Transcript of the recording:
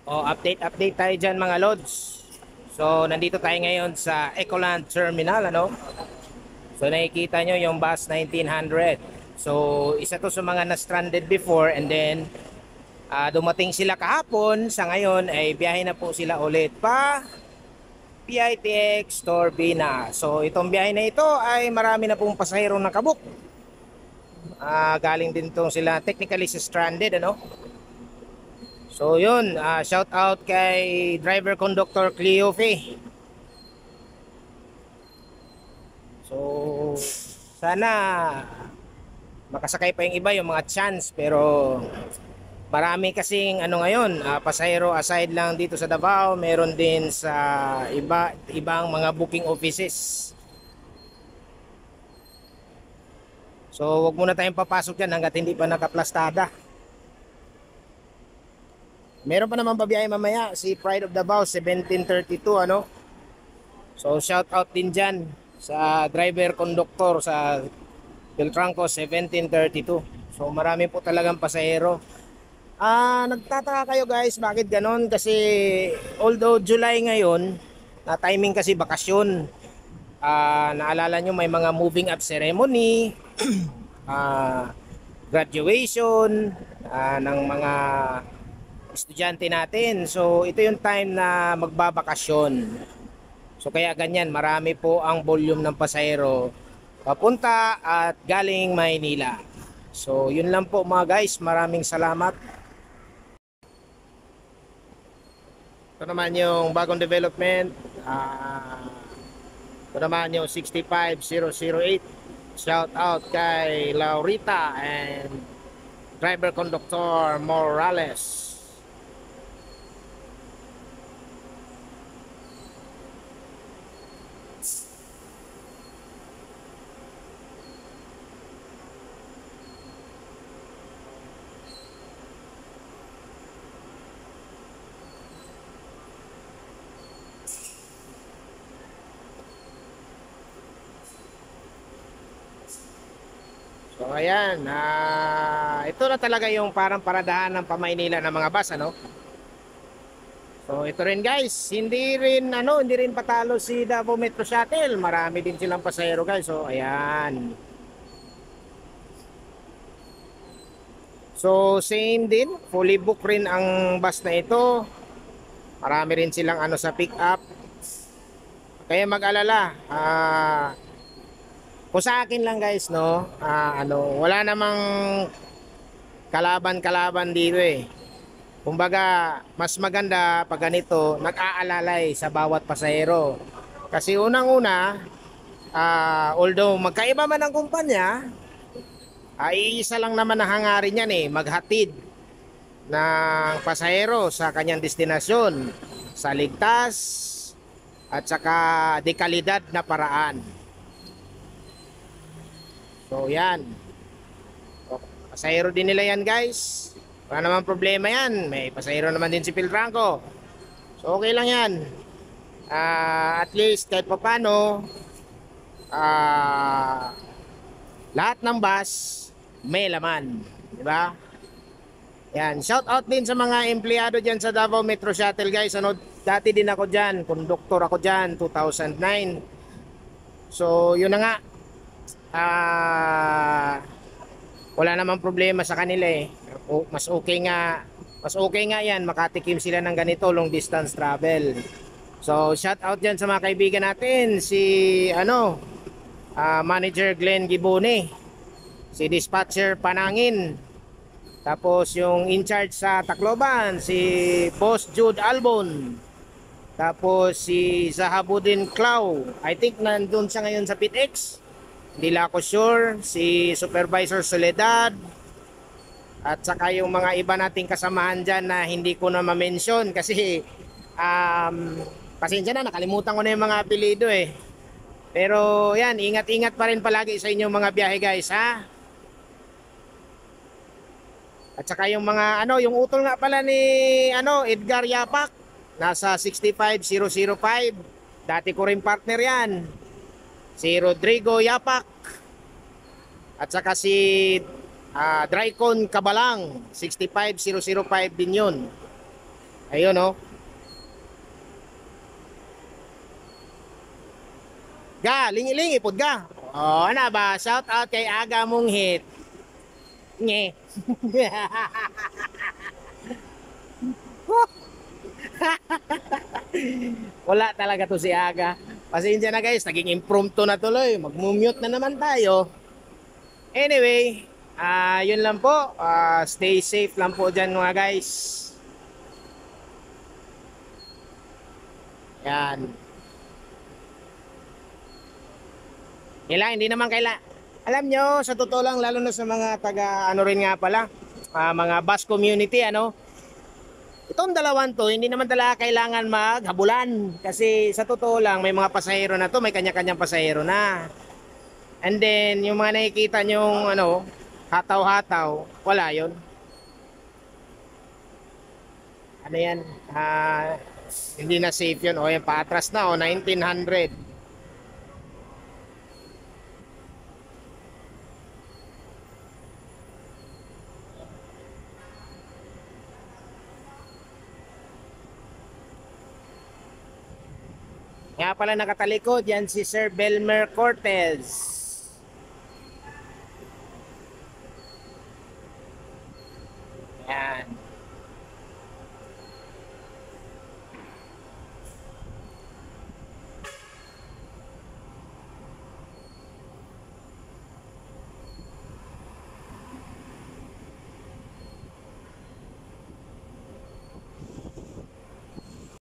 O, update tayo dyan mga lods. So, nandito tayo ngayon sa Ecoland Terminal, ano? So, nakikita nyo yung bus 1900. So, isa to sa mga na-stranded before and then dumating sila kahapon. Sa ngayon ay biyahe na po sila ulit pa PITX Torbina. So, itong biyahe na ito ay marami na pong pasahero nakabuk. Galing din to sila technically sa stranded, ano? So yun, shout out kay driver conductor Cleofe. So sana makasakay pa yung iba, yung mga chance, pero marami kasing ano ngayon, pasahero aside lang dito sa Davao, meron din sa ibang mga booking offices. So wag muna tayong papasok dyan hanggat hindi pa nakaplastada. Meron pa naman babiyahe mamaya si Pride of Davao 1732, ano. So shout out din dyan sa driver conductor sa Beltranco 1732. So marami po talagang pasahero. Nagtataka kayo guys, bakit ganon? Kasi although July ngayon, na timing kasi bakasyon. Naalala nyo may mga moving up ceremony, ah, graduation ng mga estudyante natin. So ito yung time na magbabakasyon. So kaya ganyan, marami po ang volume ng pasahero papunta at galing Maynila. So yun lang po mga guys, maraming salamat. Ito naman yung bagong development. Ito naman yung 65008. Shout out kay Laurita and driver conductor Morales. So ayan, ito na talaga yung parang paradahan ng pamaynila ng mga bus, ano? So ito rin guys, hindi rin patalo si Davao Metro Shuttle. Marami din silang pasahero guys. So ayan. So same din, fully book rin ang bus na ito. Marami rin silang ano sa pick up. Kaya mag-alala, kung sa akin lang guys, no, wala namang kalaban-kalaban dito eh. Kumbaga, mas maganda pag ganito, nag-aalalay sa bawat pasahero. Kasi unang-una, although magkaiba man ang kumpanya, ay isa lang naman ang hangarin yan eh, maghatid ng pasahero sa kanyang destinasyon sa ligtas at saka dekalidad na paraan. So yan, pasahero din nila yan guys. Wala naman problema yan. May pasahero naman din si Piltranco. So okay lang yan. At least kahit papano, lahat ng bus may laman, di ba? Yan, shout out din sa mga empleyado diyan sa Davao Metro Shuttle guys. Ano, dati din ako diyan, konduktor ako diyan 2009. So, yun na nga. Wala namang problema sa kanila eh. Mas okay nga yan, makatikim sila ng ganito long distance travel. So, shout out diyan sa mga kaibigan natin, si Manager Glenn Gibone, si Dispatcher Panangin, tapos yung in charge sa Tacloban, si Boss Jude Albon, tapos si Zahabudin Clau, I think nandun siya ngayon sa PITX, hindi lang ako sure, si Supervisor Soledad, at saka yung mga iba nating kasamahan dyan na hindi ko na ma-mention kasi pasensya na, nakalimutan ko na yung mga apelido eh. Pero yan, ingat-ingat pa rin palagi sa inyong mga biyahe guys, ha? At saka yung mga yung utol nga pala ni Edgar Yapak, nasa 65005. Dati ko rin partner yan. Si Rodrigo Yapak. At saka si Drycon Kabalang, 65005 din yun. Ayun, oh. Ga, lingi-lingi pud ga. Oh, ana ba? Shout out kay aga mong hit. Nge. Wala talaga to si Aga. Pasensya na guys, naging impromptu na tuloy. Mag-mute na naman tayo. Anyway, yun lang po. Stay safe lang po dyan mga guys. Yan. Hindi naman alam nyo, sa totoo lang, lalo na sa mga taga, ano rin nga pala, mga bus community, ano, itong dalawang to, hindi naman talaga kailangan maghabulan. Kasi sa totoo lang, may mga pasahero na to, may kanya-kanyang pasahero na. And then, yung mga nakikita nyong, ano, hataw-hataw, wala yon. Ano yan? Hindi na safe yun. O, yan, paatras na, o, 1900. Nga pala nakatalikod, yan si Sir Belmer Cortez.